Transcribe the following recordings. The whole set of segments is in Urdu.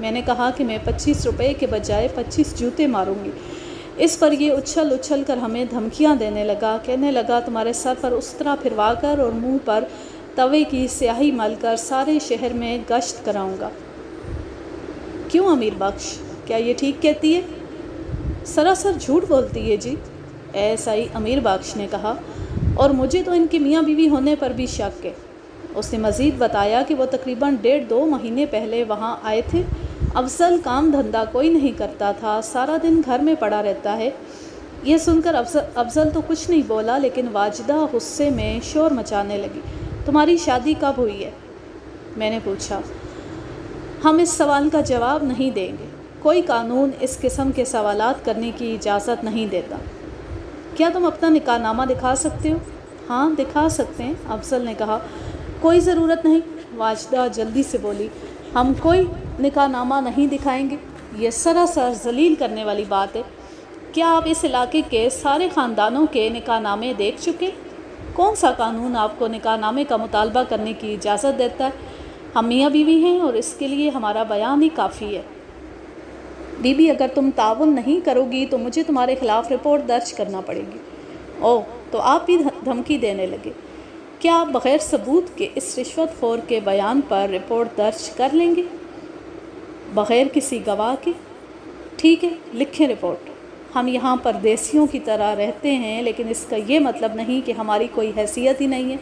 میں نے کہا کہ میں 25 روپے کے بجائے 25 جوتے ماروں گی۔ اس پر یہ اچھل اچھل کر ہمیں دھمکیاں دینے لگا، کہنے لگا تمہارے سر پر استرا پھروا کر اور منہ پر توے کی سیاہی مل کر سارے شہر میں گشت کراؤں گا۔ کیوں امیر بخش، کیا یہ ٹھیک کہتی ہے؟ سراسر جھوٹ بولتی ہے جی، ایسائی امیر بخش نے کہا، اور مجھے تو ان کے میاں بیوی ہونے پر بھی شک ہے۔ اس نے مزید بتایا کہ وہ تقریباً 1.5-2 مہینے پہلے وہاں آئے تھے۔ افضل کام دھندہ کوئی نہیں کرتا تھا، سارا دن گھر میں پڑا رہتا ہے۔ یہ سن کر افضل تو کچھ نہیں بولا، لیکن واجدہ غصے میں شور مچانے لگی۔ تمہاری شادی کب ہوئی ہے؟ میں نے پوچھا۔ ہم اس سوال کا جواب نہیں دیں گے، کوئی قانون اس قسم کے سوالات کرنے کی اجازت نہیں دیتا۔ کیا تم اپنا نکاح نامہ دکھا سکتے ہو؟ ہاں دکھا سکتے ہیں، افضل نے کہا۔ کوئی ضرورت نہیں، واجدہ جلدی سے بولی، ہم کوئی نکاح نامہ نہیں دکھائیں گے، یہ سراسر ذلیل کرنے والی بات ہے۔ کیا آپ اس علاقے کے سارے خاندانوں کے نکاح نامے دیکھ چکے؟ کون سا قانون آپ کو نکاح نامے کا مطالبہ کرنے کی اجازت دیتا ہے؟ ہم میاں بیوی ہیں اور اس کے لیے ہمارا بیان ہی کافی ہے۔ بی بی، اگر تم تعاون نہیں کرو گی تو مجھے تمہارے خلاف رپورٹ درج کرنا پڑے گی۔ اوہ، تو آپ بھی دھمکی دینے لگے؟ کیا آپ بغیر ثبوت کے اس رشوت خور کے بیان پر رپورٹ درج کر لیں گے؟ بغیر کسی گواہ کے؟ ٹھیک ہے، لکھیں رپورٹ۔ ہم یہاں پردیسیوں کی طرح رہتے ہیں، لیکن اس کا یہ مطلب نہیں کہ ہماری کوئی حیثیت ہی نہیں ہے۔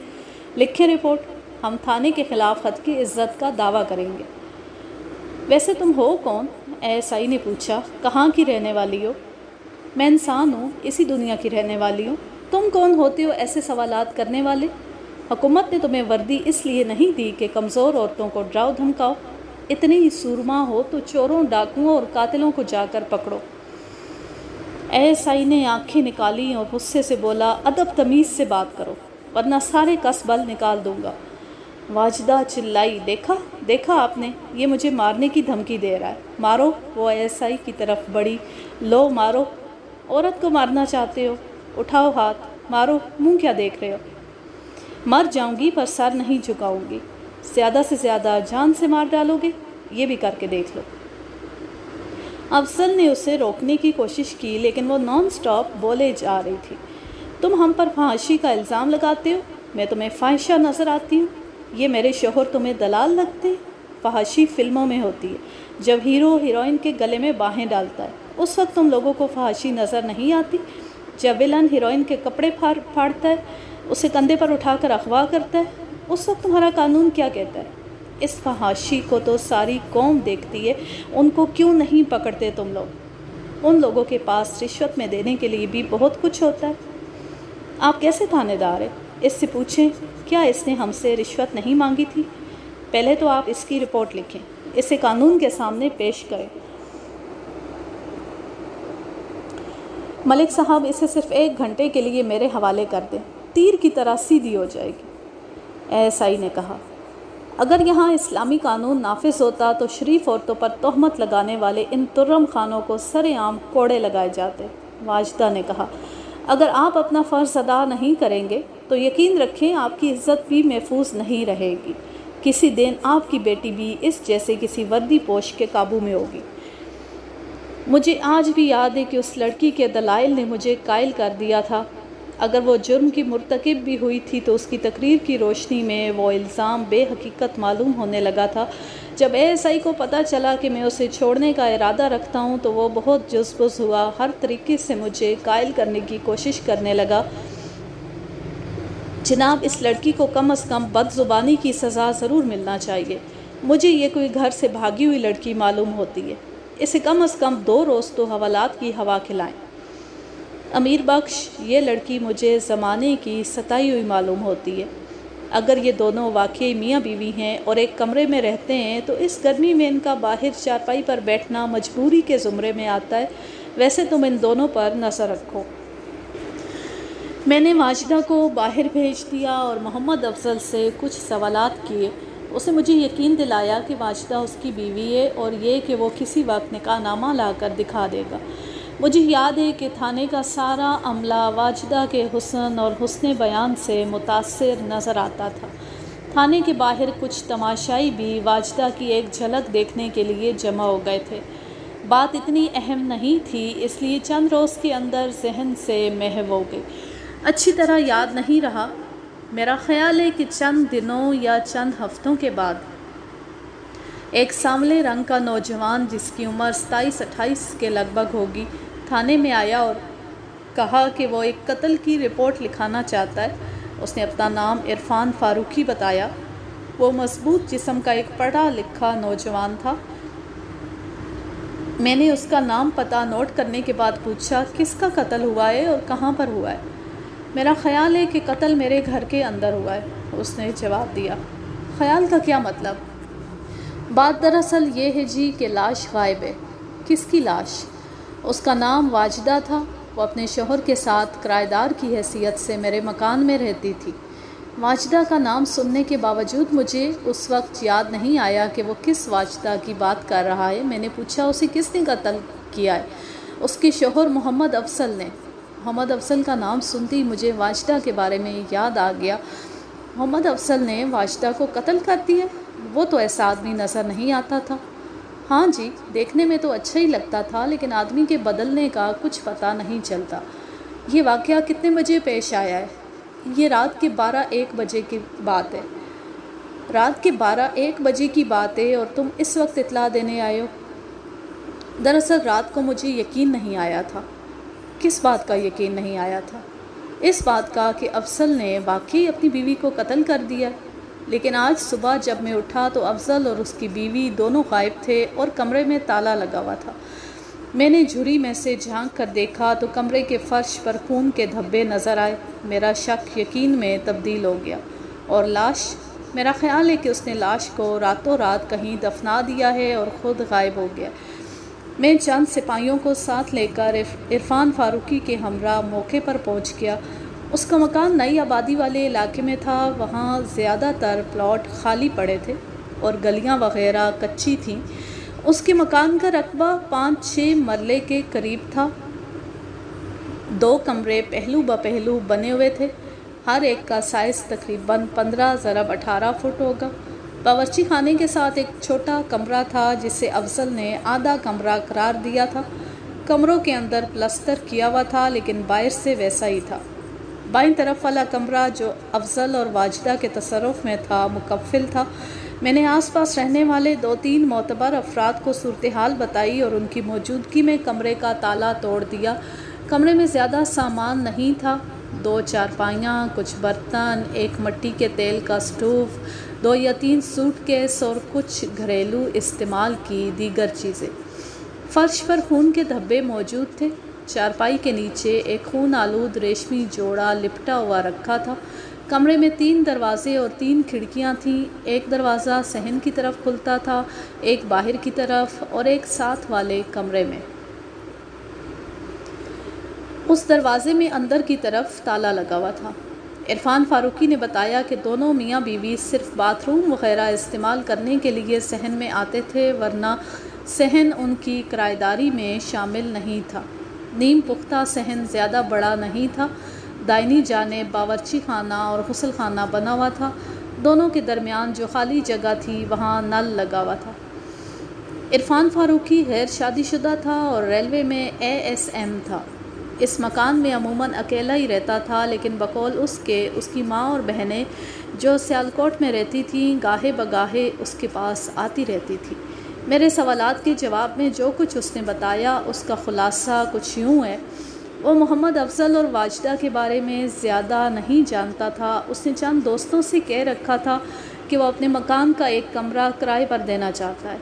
لکھیں رپورٹ، ہم تھانے کے خلاف خود کی عزت کا دعویٰ کریں گے۔ ویسے تم ہو کون؟ ایسائی نے پوچھا۔ کہاں کی رہنے والی ہو؟ میں انسان ہوں، اسی دنیا کی رہنے والی ہوں۔ تم کون ہوتے ہو ایسے سوالات کرنے والے؟ حکومت نے تمہیں وردی اس لیے نہیں دی کہ کمزور عورتوں کو ڈراؤ دھمکاؤ۔ اتنے ہی سورما ہو تو چوروں، ڈاکوؤں اور قاتلوں کو جا کر پکڑو۔ ایسائی نے آنکھیں نکالی اور غصے سے بولا، ادب تمیز سے بات کرو ورنہ سارے کس بل نکال دوں گا۔ واجدہ چلائی، دیکھا دیکھا آپ نے، یہ مجھے مارنے کی دھمکی دے رہا ہے۔ مارو۔ وہ ایسائی کی طرف بڑھی۔ لو مارو، عورت کو مارنا چاہتے ہو؟ اٹھاؤ ہاتھ، مارو، منہ کیا دیکھ رہے ہو؟ مر جاؤں گی پر سر نہیں جھکاؤں گی۔ زیادہ سے زیادہ جان سے مار ڈالو گے؟ یہ بھی کر کے دیکھ لو۔ افضل نے اسے روکنے کی کوشش کی، لیکن وہ نان سٹاپ بولے جا رہی تھی۔ تم ہم پر فحاشی کا الزام لگاتے ہو، میں تمہیں فاحشہ نظر آتی ہوں؟ یہ میرے شوہر تمہیں دلال لگتے ہیں؟ فحاشی فلموں میں ہوتی ہے، جب ہیرو ہیروئن کے گلے میں باہیں ڈالتا ہے، اس وقت تم لوگوں کو فحاشی نظر نہیں آتی؟ جب ویلن ہیروئن کے کپڑے پھاڑتا ہے، اسے کندھے پر اٹھا کر اغوا کرتا ہے، اس وقت تمہارا قانون کیا کہتا ہے؟ اس فحاشی کو تو ساری قوم دیکھتی ہے، ان کو کیوں نہیں پکڑتے تم لوگ؟ ان لوگوں کے پاس رشوت میں دینے کے لیے بھی بہت کچھ ہوتا ہے۔ آپ کیسے تھانے دار ہیں؟ اس سے پوچھیں، کیا اس نے ہم سے رشوت نہیں مانگی تھی؟ پہلے تو آپ اس کی رپورٹ لکھیں، اسے قانون کے سامنے پیش کریں۔ ملک صاحب، اسے صرف 1 گھنٹے کے لیے میرے حوالے کر دیں، تیر کی طرح سیدھی ہو جائے گی۔ ایسائی نے کہا، اگر یہاں اسلامی قانون نافذ ہوتا تو شریف عورتوں پر تہمت لگانے والے ان ترم خانوں کو سر عام کوڑے لگائے جاتے۔ واجدہ نے کہا، اگر آپ اپنا فرض ادا نہیں کریں گے تو یقین رکھیں آپ کی عزت بھی محفوظ نہیں رہے گی۔ کسی دن آپ کی بیٹی بھی اس جیسے کسی وردی پوش کے قابو میں ہوگی۔ مجھے آج بھی یاد ہے کہ اس لڑکی کے دلائل نے مجھے قائل کر دیا تھا۔ اگر وہ جرم کی مرتکب بھی ہوئی تھی تو اس کی تقریر کی روشنی میں وہ الزام بے حقیقت معلوم ہونے لگا تھا۔ جب ایسائی کو پتہ چلا کہ میں اسے چھوڑنے کا ارادہ رکھتا ہوں تو وہ بہت جزبز ہوا، ہر طریقے سے مجھے قائل کرنے کی کوشش کرنے لگا۔ جناب، اس لڑکی کو کم از کم بد زبانی کی سزا ضرور ملنا چاہیے۔ مجھے یہ کوئی گھر سے بھاگی ہوئی لڑکی معلوم ہوتی ہے۔ اسے کم از کم 2 روز تو حوالات کی ہوا کھلائیں۔ امیر بخش، یہ لڑکی مجھے زمانے کی ستائی ہوئی معلوم ہوتی ہے۔ اگر یہ دونوں واقعی میاں بیوی ہیں اور ایک کمرے میں رہتے ہیں تو اس گرمی میں ان کا باہر چارپائی پر بیٹھنا مجبوری کے زمرے میں آتا ہے۔ ویسے تم ان دونوں پر نظر رکھو۔ میں نے واجدہ کو باہر بھیج دیا اور محمد افضل سے کچھ سوالات کیے۔ اسے مجھے یقین دلایا کہ واجدہ اس کی بیوی ہے اور یہ کہ وہ کسی وقت نکاح نامہ لا کر دکھا دے گا۔ مجھے یاد ہے کہ تھانے کا سارا عملہ واجدہ کے حسن اور حسن بیان سے متاثر نظر آتا تھا۔ تھانے کے باہر کچھ تماشائی بھی واجدہ کی ایک جھلک دیکھنے کے لیے جمع ہو گئے تھے۔ بات اتنی اہم نہیں تھی، اس لیے چند روز کے اندر ذہن سے محو ہو گئی۔ اچھی طرح یاد نہیں رہا۔ میرا خیال ہے کہ چند دنوں یا چند ہفتوں کے بعد ایک سانولے رنگ کا نوجوان جس کی عمر 27-28 کے لگ بھگ ہوگی تھانے میں آیا اور کہا کہ وہ ایک قتل کی رپورٹ لکھانا چاہتا ہے۔ اس نے اپنا نام عرفان فاروقی بتایا۔ وہ مضبوط جسم کا ایک پڑھا لکھا نوجوان تھا۔ میں نے اس کا نام پتہ نوٹ کرنے کے بعد پوچھا کس کا قتل ہوا ہے اور کہاں پر ہوا ہے؟ میرا خیال ہے کہ قتل میرے گھر کے اندر ہوا ہے، اس نے جواب دیا۔ خیال کا کیا مطلب؟ بات دراصل یہ ہے جی کہ لاش غائب ہے۔ کس کی لاش؟ اس کا نام واجدہ تھا۔ وہ اپنے شوہر کے ساتھ کرایہ دار کی حیثیت سے میرے مکان میں رہتی تھی۔ واجدہ کا نام سننے کے باوجود مجھے اس وقت یاد نہیں آیا کہ وہ کس واجدہ کی بات کر رہا ہے۔ میں نے پوچھا اسے کس نے قتل کیا ہے؟ اس کے شوہر محمد افضل نے۔ محمد افضل کا نام سنتی مجھے واجدہ کے بارے میں یاد آ گیا۔ محمد افضل نے واجدہ کو قتل کر دیا؟ وہ تو ایسا آدمی نظر نہیں آتا تھا۔ ہاں جی، دیکھنے میں تو اچھا ہی لگتا تھا، لیکن آدمی کے بدلنے کا کچھ پتہ نہیں چلتا۔ یہ واقعہ کتنے بجے پیش آیا ہے؟ یہ رات کے 12-1 بجے کی بات ہے۔ رات کے 12-1 بجے کی بات ہے اور تم اس وقت اطلاع دینے آئے ہو؟ دراصل رات کو مجھے یقین نہیں آیا تھا۔ کس بات کا یقین نہیں آیا تھا؟ اس بات کا کہ افضل نے واقعی اپنی بیوی کو قتل کر دیا۔ لیکن آج صبح جب میں اٹھا تو افضل اور اس کی بیوی دونوں غائب تھے اور کمرے میں تالا لگا ہوا تھا۔ میں نے جھری میں سے جھانک کر دیکھا تو کمرے کے فرش پر خون کے دھبے نظر آئے۔ میرا شک یقین میں تبدیل ہو گیا۔ اور لاش؟ میرا خیال ہے کہ اس نے لاش کو راتوں رات کہیں دفنا دیا ہے اور خود غائب ہو گیا۔ میں چند سپاہیوں کو ساتھ لے کر عرفان فاروقی کے ہمراہ موقع پر پہنچ گیا۔ اس کا مکان نئی آبادی والے علاقے میں تھا۔ وہاں زیادہ تر پلاٹ خالی پڑے تھے اور گلیاں وغیرہ کچی تھیں۔ اس کے مکان کا رقبہ 5-6 مرلے کے قریب تھا۔ 2 کمرے پہلو بپہلو بنے ہوئے تھے۔ ہر ایک کا سائز تقریباً 15x18 فٹ ہوگا۔ باورچی خانے کے ساتھ ایک چھوٹا کمرہ تھا جسے افضل نے آدھا کمرہ قرار دیا تھا۔ کمروں کے اندر پلستر کیا ہوا تھا لیکن باہر سے ویسا ہی تھا۔ بائیں طرف والا کمرہ جو افضل اور واجدہ کے تصرف میں تھا مقفل تھا۔ میں نے آس پاس رہنے والے 2-3 معتبر افراد کو صورتحال بتائی اور ان کی موجودگی میں کمرے کا تالا توڑ دیا۔ کمرے میں زیادہ سامان نہیں تھا۔ 2 چارپائیاں، کچھ برتن، ایک مٹی کے تیل کا سٹوو، 2 یا 3 سوٹ کیس اور کچھ گھریلو استعمال کی دیگر چیزیں۔ فرش پر خون کے دھبے موجود تھے۔ چارپائی کے نیچے ایک خون آلود ریشمی جوڑا لپٹا ہوا رکھا تھا۔ کمرے میں 3 دروازے اور 3 کھڑکیاں تھیں۔ ایک دروازہ صحن کی طرف کھلتا تھا، ایک باہر کی طرف اور ایک ساتھ والے کمرے میں۔ اس دروازے میں اندر کی طرف تالا لگا ہوا تھا۔ عرفان فاروقی نے بتایا کہ دونوں میاں بیوی صرف باتھ روم وغیرہ استعمال کرنے کے لیے صحن میں آتے تھے، ورنہ صحن ان کی کرایہ داری میں شامل نہیں تھا۔ نیم پختہ صحن زیادہ بڑا نہیں تھا۔ دائنی جانب باورچی خانہ اور غسل خانہ بنا ہوا تھا۔ دونوں کے درمیان جو خالی جگہ تھی وہاں نل لگا ہوا تھا۔ عرفان فاروقی غیر شادی شدہ تھا اور ریلوے میں ASM تھا۔ اس مکان میں عموماً اکیلا ہی رہتا تھا، لیکن بقول اس کے اس کی ماں اور بہنیں جو سیالکوٹ میں رہتی تھیں گاہے بگاہے اس کے پاس آتی رہتی تھی۔ میرے سوالات کے جواب میں جو کچھ اس نے بتایا اس کا خلاصہ کچھ یوں ہے۔ وہ محمد افضل اور واجدہ کے بارے میں زیادہ نہیں جانتا تھا۔ اس نے چند دوستوں سے کہہ رکھا تھا کہ وہ اپنے مکان کا ایک کمرہ کرائے پر دینا چاہتا ہے۔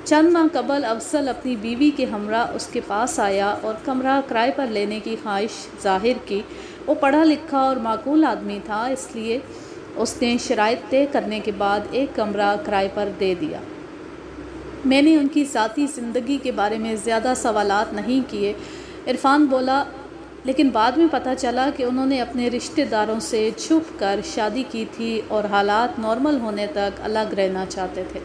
چند ماہ قبل افضل اپنی بیوی کے ہمراہ اس کے پاس آیا اور کمرہ کرائے پر لینے کی خواہش ظاہر کی۔ وہ پڑھا لکھا اور معقول آدمی تھا، اس لیے اس نے شرائط طے کرنے کے بعد ایک کمرہ کرائے پر دے دیا۔ میں نے ان کی ذاتی زندگی کے بارے میں زیادہ سوالات نہیں کیے۔ عرفان بولا، لیکن بعد میں پتہ چلا کہ انہوں نے اپنے رشتہ داروں سے چھپ کر شادی کی تھی اور حالات نارمل ہونے تک الگ رہنا چاہتے تھے۔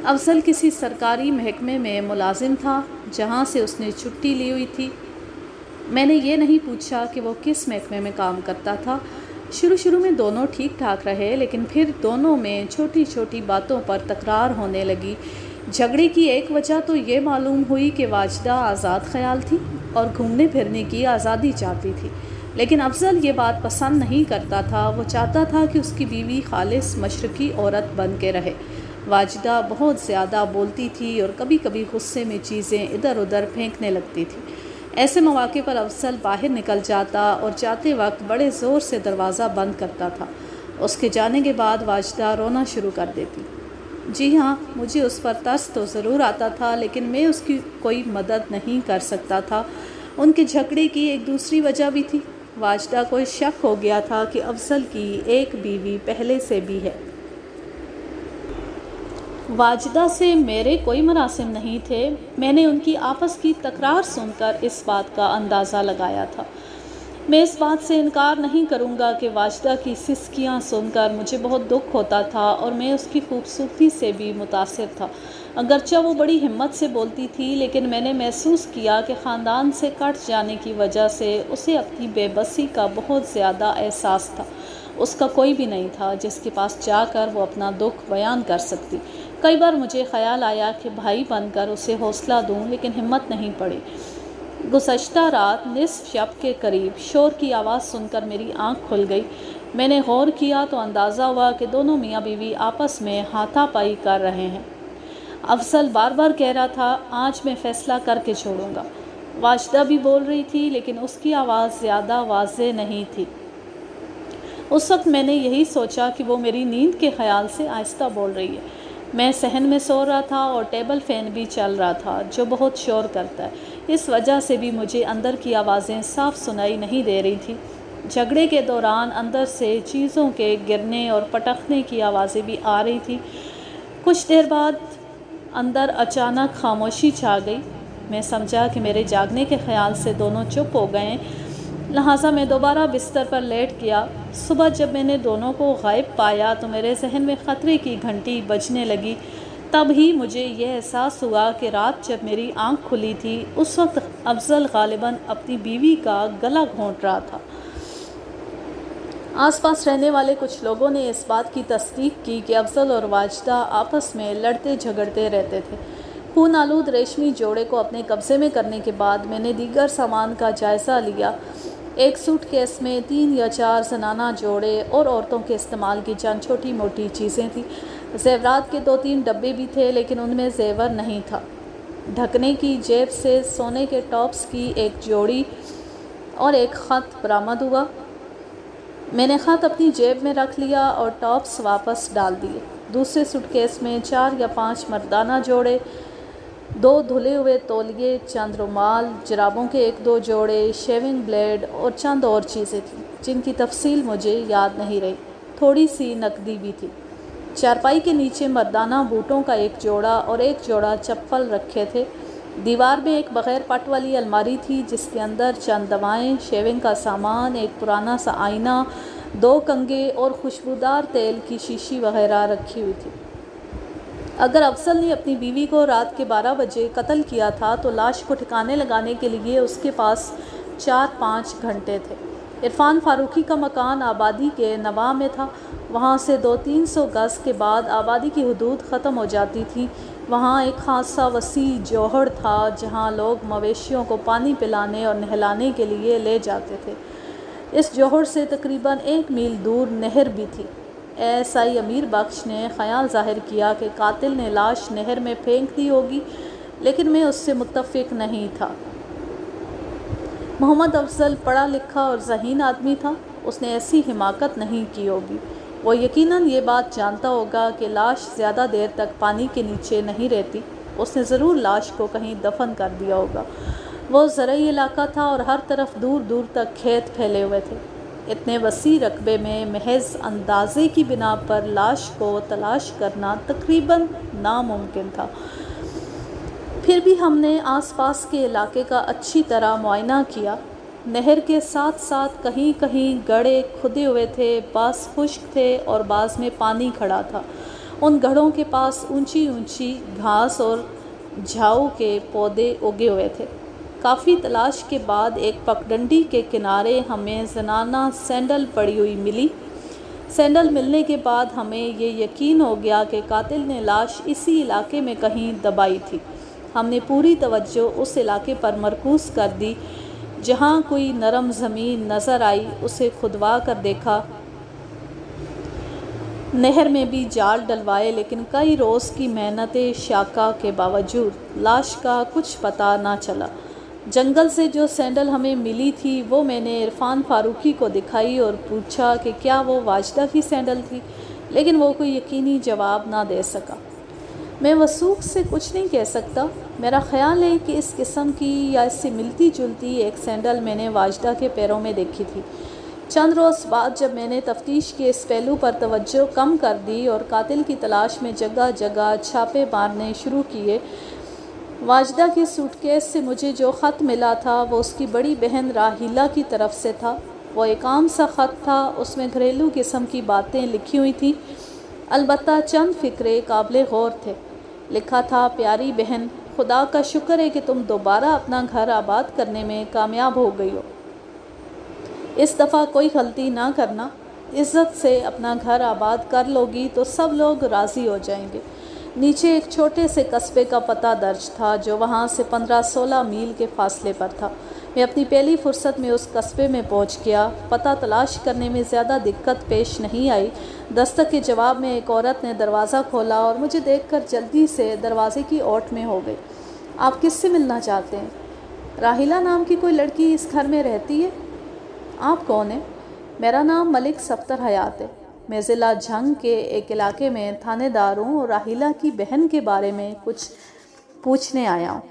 افضل کسی سرکاری محکمے میں ملازم تھا جہاں سے اس نے چھٹی لی ہوئی تھی۔ میں نے یہ نہیں پوچھا کہ وہ کس محکمے میں کام کرتا تھا۔ شروع میں دونوں ٹھیک ٹھاک رہے، لیکن پھر دونوں میں چھوٹی چھوٹی باتوں پر تکرار ہونے لگی۔ جھگڑے کی ایک وجہ تو یہ معلوم ہوئی کہ واجدہ آزاد خیال تھی اور گھومنے پھرنے کی آزادی چاہتی تھی، لیکن افضل یہ بات پسند نہیں کرتا تھا۔ وہ چاہتا تھا کہ اس کی بیوی خالص مشرقی عورت بن کے رہے۔ واجدہ بہت زیادہ بولتی تھی اور کبھی کبھی غصے میں چیزیں ادھر ادھر پھینکنے لگتی تھی۔ ایسے مواقع پر افضل باہر نکل جاتا اور جاتے وقت بڑے زور سے دروازہ بند کرتا تھا۔ اس کے جانے کے بعد واجدہ رونا شروع کر دیتی۔ جی ہاں، مجھے اس پر ترس تو ضرور آتا تھا، لیکن میں اس کی کوئی مدد نہیں کر سکتا تھا۔ ان کے جھگڑے کی ایک دوسری وجہ بھی تھی۔ واجدہ کو شک ہو گیا تھا کہ افضل کی ایک بیوی پہلے سے بھی ہے۔ واجدہ سے میرے کوئی مراسم نہیں تھے۔ میں نے ان کی آپس کی تکرار سن کر اس بات کا اندازہ لگایا تھا۔ میں اس بات سے انکار نہیں کروں گا کہ واجدہ کی سسکیاں سن کر مجھے بہت دکھ ہوتا تھا اور میں اس کی خوبصورتی سے بھی متاثر تھا۔ اگرچہ وہ بڑی ہمت سے بولتی تھی، لیکن میں نے محسوس کیا کہ خاندان سے کٹ جانے کی وجہ سے اسے اپنی بے بسی کا بہت زیادہ احساس تھا۔ اس کا کوئی بھی نہیں تھا جس کے پاس جا کر وہ اپنا دکھ بیان کر سکتی۔ کئی بار مجھے خیال آیا کہ بھائی بن کر اسے حوصلہ دوں، لیکن ہمت نہیں پڑی۔ گزشتہ رات نصف شب کے قریب شور کی آواز سن کر میری آنکھ کھل گئی۔ میں نے غور کیا تو اندازہ ہوا کہ دونوں میاں بیوی آپس میں ہاتھا پائی کر رہے ہیں۔ افضل بار بار کہہ رہا تھا، آج میں فیصلہ کر کے چھوڑوں گا۔ واجدہ بھی بول رہی تھی، لیکن اس کی آواز زیادہ واضح نہیں تھی۔ اس وقت میں نے یہی سوچا کہ وہ میری نیند کے خیال سے آہستہ بول رہی ہے۔ میں صحن میں سو رہا تھا اور ٹیبل فین بھی چل رہا تھا جو بہت شور کرتا ہے۔ اس وجہ سے بھی مجھے اندر کی آوازیں صاف سنائی نہیں دے رہی تھی۔ جھگڑے کے دوران اندر سے چیزوں کے گرنے اور پٹکنے کی آوازیں بھی آ رہی تھی۔ کچھ دیر بعد اندر اچانک خاموشی چھا گئی۔ میں سمجھا کہ میرے جاگنے کے خیال سے دونوں چپ ہو گئے، لہٰذا میں دوبارہ بستر پر لیٹ گیا۔ صبح جب میں نے دونوں کو غائب پایا تو میرے ذہن میں خطرے کی گھنٹی بجنے لگی۔ تب ہی مجھے یہ احساس ہوا کہ رات جب میری آنکھ کھلی تھی اس وقت افضل غالباً اپنی بیوی کا گلا گھونٹ رہا تھا۔ آس پاس رہنے والے کچھ لوگوں نے اس بات کی تصدیق کی کہ افضل اور واجدہ آپس میں لڑتے جھگڑتے رہتے تھے۔ خون آلود ریشمی جوڑے کو اپنے قبضے میں کرنے کے بعد میں نے دیگر سامان کا جائزہ لیا۔ ایک سوٹ کیس میں 3 یا 4 زنانہ جوڑے اور عورتوں کے استعمال کی چند چھوٹی موٹی چیزیں تھیں۔ زیورات کے 2-3 ڈبے بھی تھے، لیکن ان میں زیور نہیں تھا۔ ڈھکنے کی جیب سے سونے کے ٹاپس کی ایک جوڑی اور ایک خط برآمد ہوا۔ میں نے خط اپنی جیب میں رکھ لیا اور ٹاپس واپس ڈال دیے۔ دوسرے سوٹ کیس میں 4 یا 5 مردانہ جوڑے، 2 دھلے ہوئے تولیے، چند رومال، جرابوں کے 1-2 جوڑے، شیونگ بلیڈ اور چند اور چیزیں تھیں جن کی تفصیل مجھے یاد نہیں رہی۔ تھوڑی سی نقدی بھی تھی۔ چارپائی کے نیچے مردانہ بوٹوں کا ایک جوڑا اور ایک جوڑا چپل رکھے تھے۔ دیوار میں ایک بغیر پٹ والی الماری تھی جس کے اندر چند دوائیں، شیونگ کا سامان، ایک پرانا سا آئینہ، 2 کنگھے اور خوشبودار تیل کی شیشی وغیرہ رکھی ہوئی تھی۔ اگر افضل نے اپنی بیوی کو رات کے 12 بجے قتل کیا تھا تو لاش کو ٹھکانے لگانے کے لیے اس کے پاس 4-5 گھنٹے تھے۔ عرفان فاروقی کا مکان آبادی کے نواح میں تھا۔ وہاں سے 200-300 گز کے بعد آبادی کی حدود ختم ہو جاتی تھی۔ وہاں ایک خاصا وسیع جوہڑ تھا جہاں لوگ مویشیوں کو پانی پلانے اور نہلانے کے لیے لے جاتے تھے۔ اس جوہڑ سے تقریباً 1 میل دور نہر بھی تھی۔ SI امیر بخش نے خیال ظاہر کیا کہ قاتل نے لاش نہر میں پھینک دی ہوگی، لیکن میں اس سے متفق نہیں تھا۔ محمد افضل پڑھا لکھا اور ذہین آدمی تھا، اس نے ایسی حماقت نہیں کی ہوگی۔ وہ یقیناً یہ بات جانتا ہوگا کہ لاش زیادہ دیر تک پانی کے نیچے نہیں رہتی۔ اس نے ضرور لاش کو کہیں دفن کر دیا ہوگا۔ وہ زرعی علاقہ تھا اور ہر طرف دور دور تک کھیت پھیلے ہوئے تھے۔ اتنے وسیع رقبے میں محض اندازے کی بنا پر لاش کو تلاش کرنا تقریباً ناممکن تھا۔ پھر بھی ہم نے آس پاس کے علاقے کا اچھی طرح معائنہ کیا۔ نہر کے ساتھ ساتھ کہیں کہیں گڑھے کھدے ہوئے تھے، بعض خشک تھے اور بعض میں پانی کھڑا تھا۔ ان گڑھوں کے پاس اونچی اونچی گھاس اور جھاؤ کے پودے اگے ہوئے تھے۔ کافی تلاش کے بعد ایک پگڈنڈی کے کنارے ہمیں زنانہ سینڈل پڑی ہوئی ملی۔ سینڈل ملنے کے بعد ہمیں یہ یقین ہو گیا کہ قاتل نے لاش اسی علاقے میں کہیں دبائی تھی۔ ہم نے پوری توجہ اس علاقے پر مرکوز کر دی۔ جہاں کوئی نرم زمین نظر آئی اسے کھدوا کر دیکھا۔ نہر میں بھی جال ڈلوائے، لیکن کئی روز کی محنت شاقہ کے باوجود لاش کا کچھ پتہ نہ چلا۔ جنگل سے جو سینڈل ہمیں ملی تھی وہ میں نے عرفان فاروقی کو دکھائی اور پوچھا کہ کیا وہ واجدہ کی سینڈل تھی، لیکن وہ کوئی یقینی جواب نہ دے سکا۔ میں وثوق سے کچھ نہیں کہہ سکتا۔ میرا خیال ہے کہ اس قسم کی یا اس سے ملتی جلتی ایک سینڈل میں نے واجدہ کے پیروں میں دیکھی تھی۔ چند روز بعد جب میں نے تفتیش کے اس پہلو پر توجہ کم کر دی اور قاتل کی تلاش میں جگہ جگہ چھاپے مارنے شروع کیے، واجدہ کی سوٹ کیس سے مجھے جو خط ملا تھا وہ اس کی بڑی بہن راحیلہ کی طرف سے تھا۔ وہ ایک عام سا خط تھا، اس میں گھریلو قسم کی باتیں لکھی ہوئی تھیں، البتہ چند فقرے قابل غور تھے۔ لکھا تھا، پیاری بہن، خدا کا شکر ہے کہ تم دوبارہ اپنا گھر آباد کرنے میں کامیاب ہو گئی ہو۔ اس دفعہ کوئی غلطی نہ کرنا، عزت سے اپنا گھر آباد کر لوگی تو سب لوگ راضی ہو جائیں گے۔ نیچے ایک چھوٹے سے قصبے کا پتہ درج تھا جو وہاں سے 15-16 میل کے فاصلے پر تھا۔ میں اپنی پہلی فرصت میں اس قصبے میں پہنچ گیا۔ پتہ تلاش کرنے میں زیادہ دقت پیش نہیں آئی۔ دستک کے جواب میں ایک عورت نے دروازہ کھولا اور مجھے دیکھ کر جلدی سے دروازے کی اوٹ میں ہو گئی۔ آپ کس سے ملنا چاہتے ہیں؟ راحیلہ نام کی کوئی لڑکی اس گھر میں رہتی ہے؟ آپ کون ہیں؟ میرا نام ملک صفدر حیات ہے۔ میں ضلع جھنگ کے ایک علاقے میں تھانے دار ہوں اور راحیلہ کی بہن کے بارے میں کچھ پوچھنے آیا ہوں۔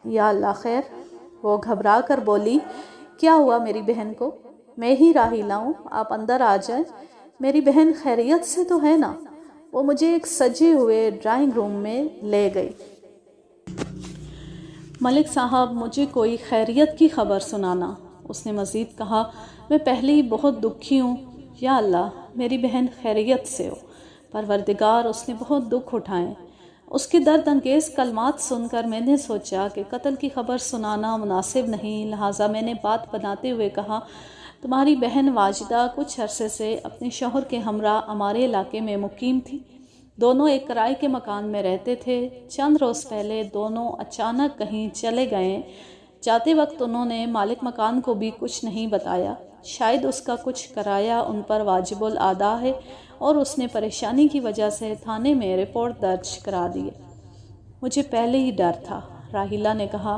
یا اللہ خیر! وہ گھبرا کر بولی، کیا ہوا میری بہن کو؟ میں ہی راحیلہ ہوں، آپ اندر آ جائیں۔ میری بہن خیریت سے تو ہے نا؟ وہ مجھے ایک سجے ہوئے ڈرائنگ روم میں لے گئی۔ ملک صاحب، مجھے کوئی خیریت کی خبر سنانا۔ اس نے مزید کہا، میں پہلے ہی بہت دکھی ہوں۔ یا اللہ، میری بہن خیریت سے ہو۔ پروردگار، اس نے بہت دکھ اٹھائے۔ اس کے درد انگیز کلمات سن کر میں نے سوچا کہ قتل کی خبر سنانا مناسب نہیں، لہٰذا میں نے بات بناتے ہوئے کہا، تمہاری بہن واجدہ کچھ عرصے سے اپنے شوہر کے ہمراہ ہمارے علاقے میں مقیم تھی۔ دونوں ایک کرائے کے مکان میں رہتے تھے۔ چند روز پہلے دونوں اچانک کہیں چلے گئے۔ جاتے وقت انہوں نے مالک مکان کو بھی کچھ نہیں بتایا۔ شاید اس کا کچھ کرایہ ان پر واجب الادا ہے اور اس نے پریشانی کی وجہ سے تھانے میں رپورٹ درج کرا دی ہے۔ مجھے پہلے ہی ڈر تھا، راحیلہ نے کہا،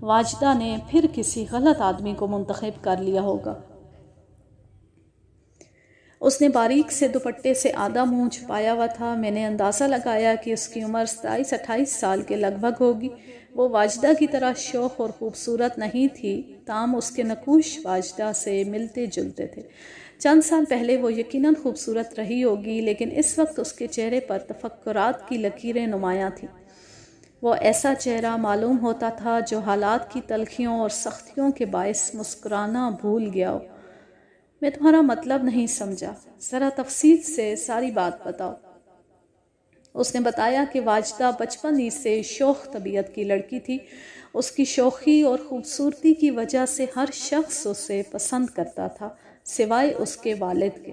واجدہ نے پھر کسی غلط آدمی کو منتخب کر لیا ہوگا۔ اس نے باریک سے دوپٹے سے آدھا منہ چھپایا ہوا تھا۔ میں نے اندازہ لگایا کہ اس کی عمر 27-28 سال کے لگ بھگ ہوگی۔ وہ واجدہ کی طرح شوخ اور خوبصورت نہیں تھی، تاہم اس کے نقوش واجدہ سے ملتے جلتے تھے۔ چند سال پہلے وہ یقیناً خوبصورت رہی ہوگی، لیکن اس وقت اس کے چہرے پر تفکرات کی لکیریں نمایاں تھیں۔ وہ ایسا چہرہ معلوم ہوتا تھا جو حالات کی تلخیوں اور سختیوں کے باعث مسکرانا بھول گیا ہو۔ میں تمہارا مطلب نہیں سمجھا، ذرا تفصیل سے ساری بات بتاؤ۔ اس نے بتایا کہ واجدہ بچپن ہی سے شوخ طبیعت کی لڑکی تھی۔ اس کی شوخی اور خوبصورتی کی وجہ سے ہر شخص اسے پسند کرتا تھا، سوائے اس کے والد کے۔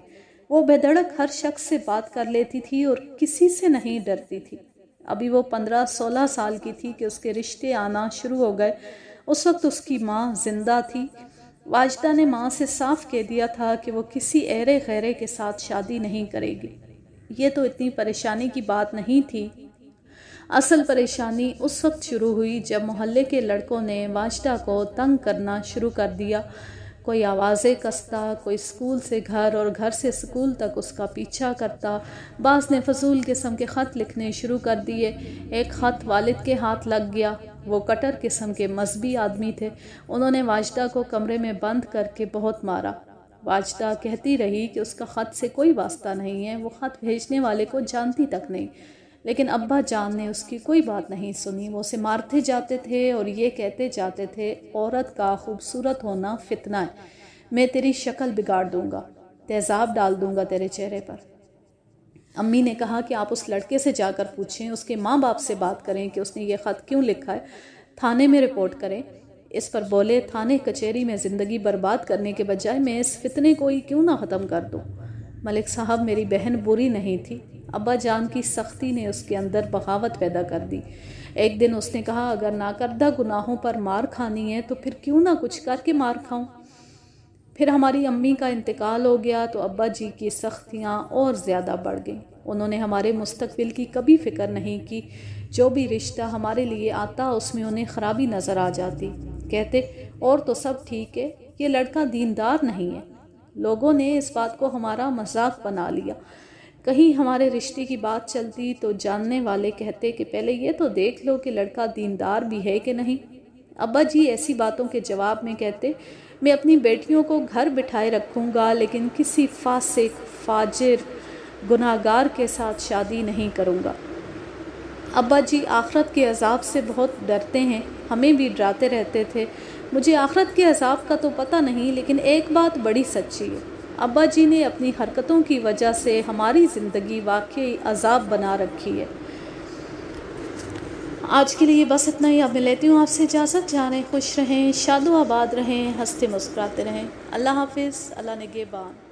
وہ بے دھڑک ہر شخص سے بات کر لیتی تھی اور کسی سے نہیں ڈرتی تھی۔ ابھی وہ 15-16 سال کی تھی کہ اس کے رشتے آنا شروع ہو گئے۔ اس وقت اس کی ماں زندہ تھی۔ واجدہ نے ماں سے صاف کہہ دیا تھا کہ وہ کسی ایرے غیرے کے ساتھ شادی نہیں کرے گی۔ یہ تو اتنی پریشانی کی بات نہیں تھی۔ اصل پریشانی اس وقت شروع ہوئی جب محلے کے لڑکوں نے واجدہ کو تنگ کرنا شروع کر دیا۔ کوئی آوازیں کستا، کوئی اسکول سے گھر اور گھر سے اسکول تک اس کا پیچھا کرتا۔ بعض نے فضول قسم کے خط لکھنے شروع کر دیے۔ ایک خط والد کے ہاتھ لگ گیا۔ وہ کٹر قسم کے مذہبی آدمی تھے۔ انہوں نے واجدہ کو کمرے میں بند کر کے بہت مارا۔ واجدہ کہتی رہی کہ اس کا خط سے کوئی واسطہ نہیں ہے، وہ خط بھیجنے والے کو جانتی تک نہیں، لیکن ابا جان نے اس کی کوئی بات نہیں سنی۔ وہ اسے مارتے جاتے تھے اور یہ کہتے جاتے تھے، عورت کا خوبصورت ہونا فتنہ ہے، میں تیری شکل بگاڑ دوں گا، تیزاب ڈال دوں گا تیرے چہرے پر۔ امی نے کہا کہ آپ اس لڑکے سے جا کر پوچھیں، اس کے ماں باپ سے بات کریں کہ اس نے یہ خط کیوں لکھا ہے، تھانے میں رپورٹ کریں۔ اس پر بولے تھانے کچہری میں زندگی برباد کرنے کے بجائے میں اس فتنے کو ہی کیوں نہ ختم کر دوں۔ ملک صاحب میری بہن بری نہیں تھی، ابا جان کی سختی نے اس کے اندر بغاوت پیدا کر دی۔ ایک دن اس نے کہا اگر ناکردہ گناہوں پر مار کھانی ہے تو پھر کیوں نہ کچھ کر کے مار کھاؤں۔ پھر ہماری امی کا انتقال ہو گیا تو ابا جی کی سختیاں اور زیادہ بڑھ گئیں۔ انہوں نے ہمارے مستقبل کی کبھی فکر نہیں کی، جو بھی رشتہ ہمارے لیے آتا اس میں انہیں خرابی نظر آ جاتی۔ کہتے اور تو سب ٹھیک ہے، یہ لڑکا دیندار نہیں ہے۔ لوگوں نے اس بات کو ہمارا مذاق بنا لیا۔ کہیں ہمارے رشتے کی بات چلتی تو جاننے والے کہتے کہ پہلے یہ تو دیکھ لو کہ لڑکا دیندار بھی ہے کہ نہیں۔ ابا جی ایسی باتوں کے جواب میں کہتے میں اپنی بیٹیوں کو گھر بٹھائے رکھوں گا لیکن کسی فاسق، فاجر، گناہگار کے ساتھ شادی نہیں کروں گا۔ ابا جی آخرت کے عذاب سے بہت ڈرتے ہیں، ہمیں بھی ڈراتے رہتے تھے۔ مجھے آخرت کے عذاب کا تو پتہ نہیں، لیکن ایک بات بڑی سچی ہے، ابا جی نے اپنی حرکتوں کی وجہ سے ہماری زندگی واقعی عذاب بنا رکھی ہے۔ آج کے لیے بس اتنا ہی، اب میں لیتی ہوں آپ سے اجازت۔ جانیں خوش رہیں، شاد و آباد رہیں، ہنستے مسکراتے رہیں۔ اللہ حافظ، اللہ نگہبان۔